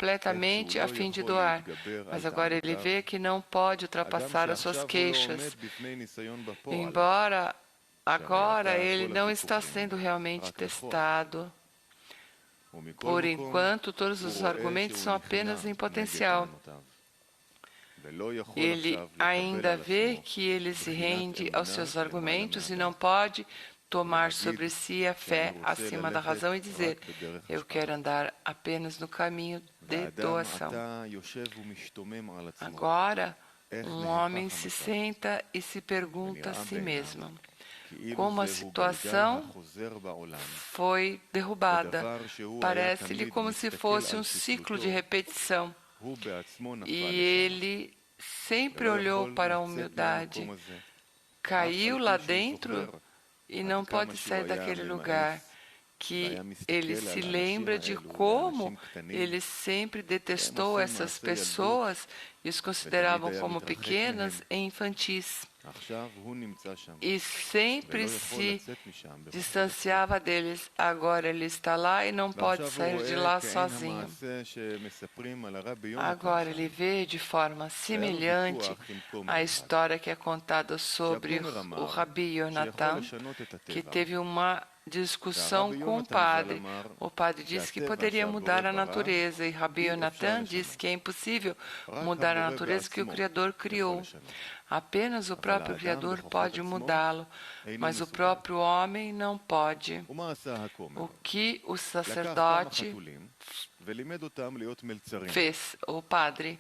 completamente a fim de doar. Mas agora ele vê que não pode ultrapassar as suas queixas. Embora agora ele não está sendo realmente testado. Por enquanto, todos os argumentos são apenas em potencial. Ele ainda vê que ele se rende aos seus argumentos e não pode tomar sobre si a fé acima da razão e dizer: eu quero andar apenas no caminho de doação. Agora, um homem se senta e se pergunta a si mesmo: como a situação foi derrubada. Parece-lhe como se fosse um ciclo de repetição. E ele sempre olhou para a humildade, caiu lá dentro e não pode sair daquele lugar, que ele se lembra de como ele sempre detestou essas pessoas e os consideravam como pequenas e infantis. E sempre se distanciava deles. Agora ele está lá e não pode sair de lá sozinho. Agora ele vê de forma semelhante a história que é contada sobre o Rabi Yonatan, que teve uma discussão com o padre. O padre disse que poderia mudar a natureza e Rabi Yonatan disse que é impossível mudar a natureza que o Criador criou. Apenas o próprio Criador pode mudá-lo, mas o próprio homem não pode. O que o sacerdote fez? O padre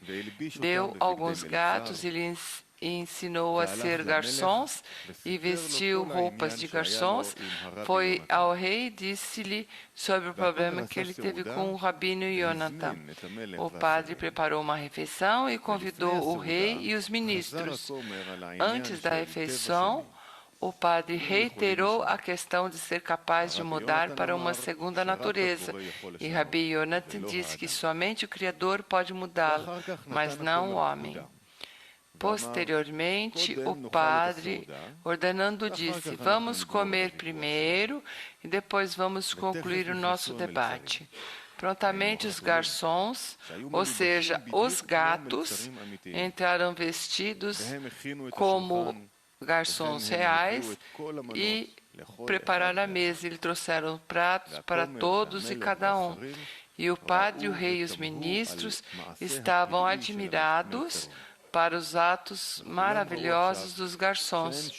deu alguns gatos e lhes ensinou a ser garçons e vestiu roupas de garçons. Foi ao rei e disse-lhe sobre o problema que ele teve com o rabino Yonatan. O padre preparou uma refeição e convidou o rei e os ministros. Antes da refeição, o padre reiterou a questão de ser capaz de mudar para uma segunda natureza. E Rabi Yonatan disse que somente o Criador pode mudá-lo, mas não o homem. Posteriormente, o padre, ordenando, disse: vamos comer primeiro e depois vamos concluir o nosso debate. Prontamente os garçons, ou seja, os gatos, entraram vestidos como garçons reais e prepararam a mesa. Eles trouxeram pratos para todos e cada um. E o padre, o rei e os ministros estavam admirados para os atos maravilhosos dos garçons.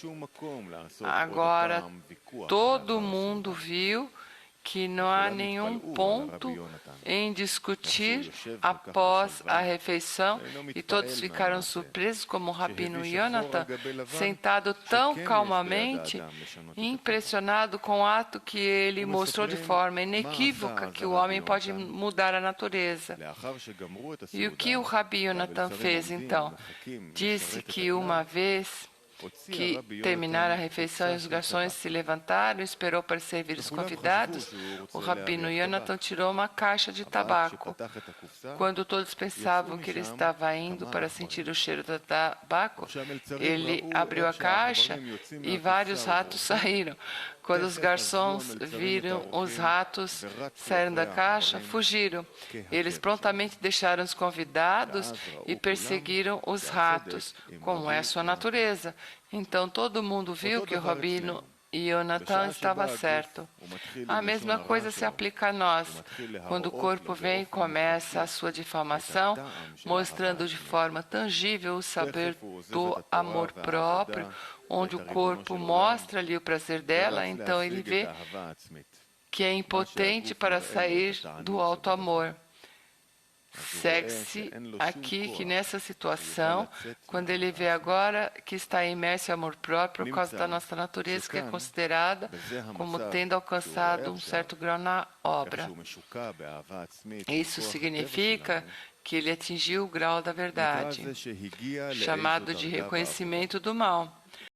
Agora, todo mundo viu que não há nenhum ponto em discutir após a refeição, e todos ficaram surpresos como o rabino Yonatan, sentado tão calmamente, impressionado com o ato que ele mostrou de forma inequívoca que o homem pode mudar a natureza. E o que o Rabi Yonatan fez então? Disse que uma vez que terminaram a refeição e os garçons se levantaram e esperou para servir os convidados, o rabino Yonatan tirou uma caixa de tabaco. Quando todos pensavam que ele estava indo para sentir o cheiro do tabaco, ele abriu a caixa e vários ratos saíram. Quando os garçons viram os ratos saírem da caixa, fugiram. Eles prontamente deixaram os convidados e perseguiram os ratos, como é a sua natureza. Então todo mundo viu que o rabino Yonatan estava certo. A mesma coisa se aplica a nós. Quando o corpo vem e começa a sua difamação, mostrando de forma tangível o saber do amor próprio, onde o corpo mostra-lhe o prazer dela, então ele vê que é impotente para sair do alto amor. Segue-se aqui que nessa situação, quando ele vê agora que está imerso em amor próprio por causa da nossa natureza, que é considerada como tendo alcançado um certo grau na obra. Isso significa que ele atingiu o grau da verdade, chamado de reconhecimento do mal.